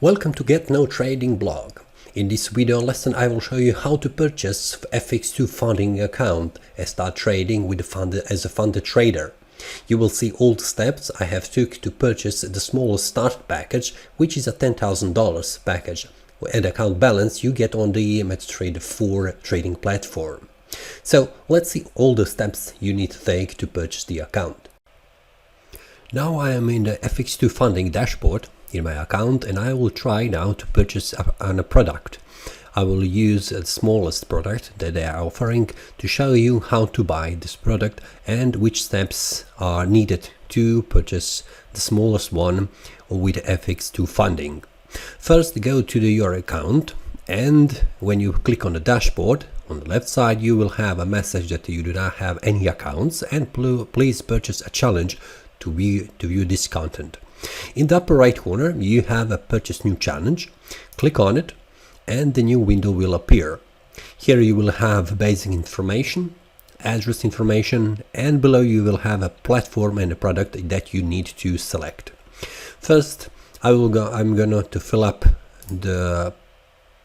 Welcome to Get No Trading blog. In this video lesson I will show you how to purchase FX2 funding account and start trading with as a funded trader. You will see all the steps I have took to purchase the smallest start package, which is a $10,000 package, and account balance you get on the MetaTrader 4 trading platform. So let's see all the steps you need to take to purchase the account. Now I am in the FX2 funding dashboard in my account, and I will try now to purchase a product. I will use the smallest product that they are offering to show you how to buy this product and which steps are needed to purchase the smallest one with FX2 funding. First, go to your account, and when you click on the dashboard on the left side, you will have a message that you do not have any accounts and please purchase a challenge to view this content. In the upper right corner you have a purchase new challenge. Click on it and the new window will appear. Here you will have basic information, address information, and below you will have a platform and a product that you need to select. First I'm gonna to fill up the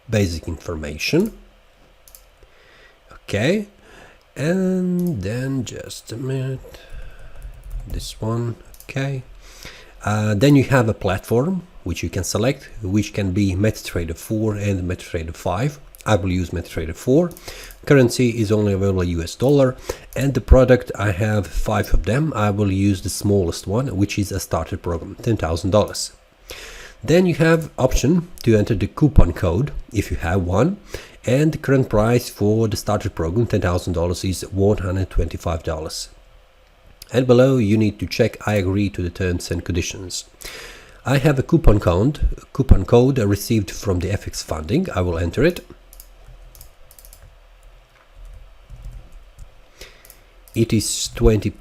basic information. Okay, and then just a minute, this one. Okay, then you have a platform which you can select, which can be MetaTrader 4 and MetaTrader 5. I will use MetaTrader 4. Currency is only available US dollar, and the product I have 5 of them. I will use the smallest one, which is a starter program, $10,000. Then you have option to enter the coupon code if you have one, and the current price for the starter program $10,000 is $125. And below you need to check I agree to the terms and conditions. I have a coupon code received from the FX funding. I will enter it. It is 20%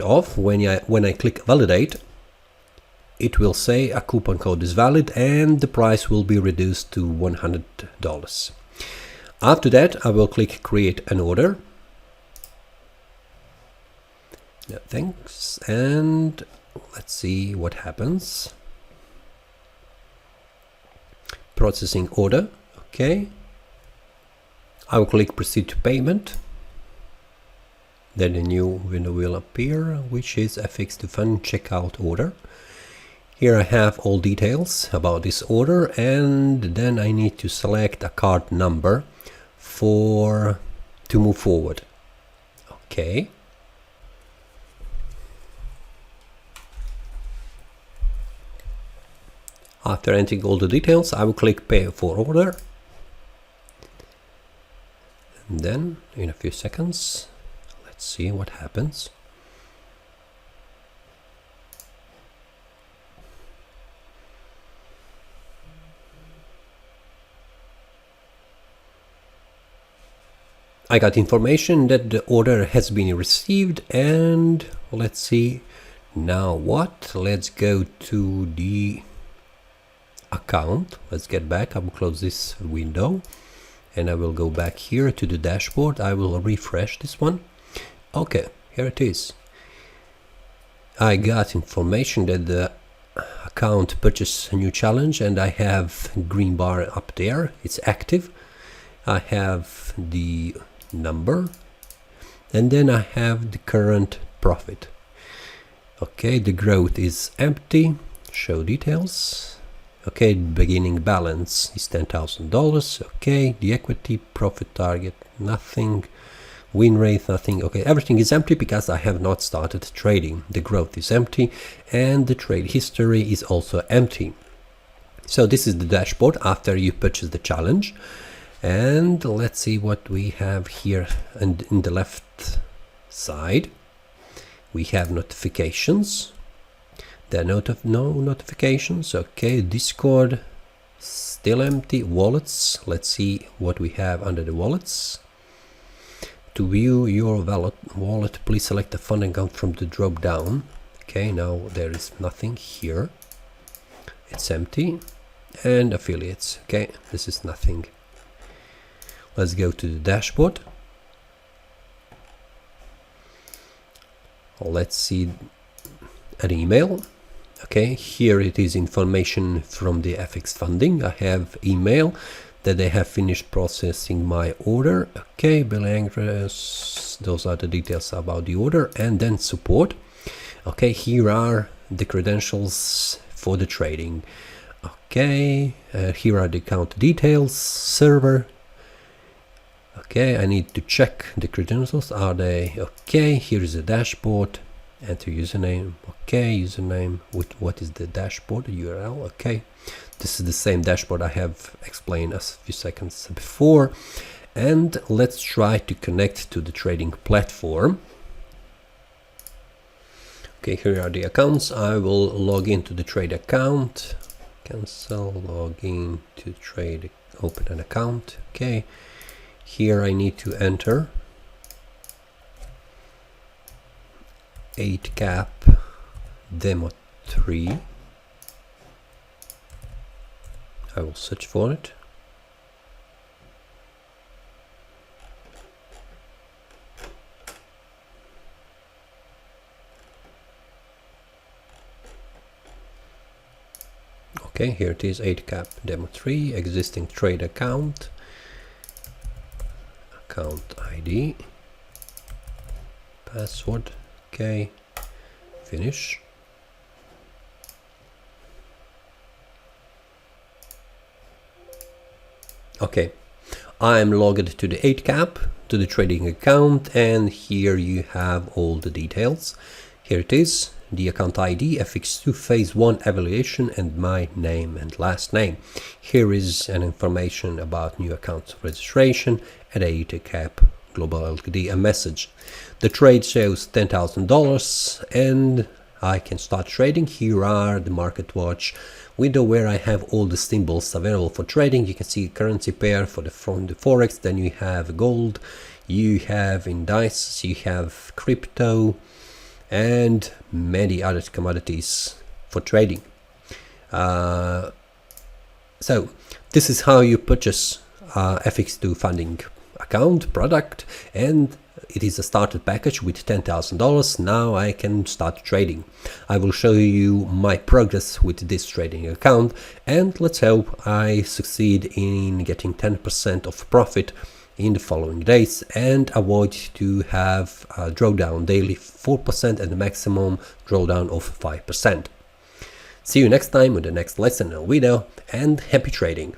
off. When I click validate, it will say a coupon code is valid and the price will be reduced to $100. After that I will click create an order. Yeah, thanks, and let's see what happens. Processing order. Okay, I will click proceed to payment. Then a new window will appear, which is FX2 fund checkout order. Here I have all details about this order, and then I need to select a card number to move forward. Okay. After entering all the details, I will click pay for order. And then in a few seconds, let's see what happens. I got information that the order has been received, and let's see now what. Let's go to the account. Let's get back. I will close this window and I will go back here to the dashboard. I will refresh this one. Okay, here it is. I got information that the account purchased a new challenge, and I have green bar up there. It's active. I have the number, and then I have the current profit. Okay, the growth is empty. Show details. Okay, beginning balance is $10,000. Okay, the equity profit target, nothing. Win rate, nothing. Okay, everything is empty because I have not started trading. The growth is empty and the trade history is also empty. So this is the dashboard after you purchase the challenge. And let's see what we have here. And in the left side we have notifications. There are no notifications. Okay, Discord still empty. Wallets, let's see what we have under the wallets. To view your wallet, please select the fund account from the drop down. Okay, now there is nothing here. It's empty. And affiliates. Okay, this is nothing. Let's go to the dashboard. Let's see an email. Okay, here it is information from the FX funding. I have email that they have finished processing my order. Okay, billing address, those are the details about the order, and then support. Okay, here are the credentials for the trading. Okay, here are the account details, server. Okay, I need to check the credentials. Are they okay? Here is the dashboard. Enter username. Okay, username. What is the dashboard URL? Okay, this is the same dashboard I have explained a few seconds before. And let's try to connect to the trading platform. Okay, here are the accounts. I will log into the trade account. Cancel, log in to trade, open an account. Okay, here I need to enter 8 cap demo 3. I will search for it. Okay, here it is, 8 cap demo 3, existing trade account, account ID, password. Okay, finish. Okay, I am logged to the 8 cap, to the trading account, and here you have all the details. Here it is, the account ID, FX2 phase 1 evaluation, and my name and last name. Here is an information about new account registration at 8 cap Global Ltd, a message. The trade shows $10,000 and I can start trading. Here are the market watch window where I have all the symbols available for trading. You can see currency pair for the forex, then you have gold, you have indices, you have crypto, and many other commodities for trading. So this is how you purchase FX2 funding account product, and it is a starter package with $10,000. Now I can start trading. I will show you my progress with this trading account, and let's hope I succeed in getting 10% of profit in the following days and avoid to have a drawdown daily 4% and the maximum drawdown of 5%. See you next time with the next lesson or video, and happy trading!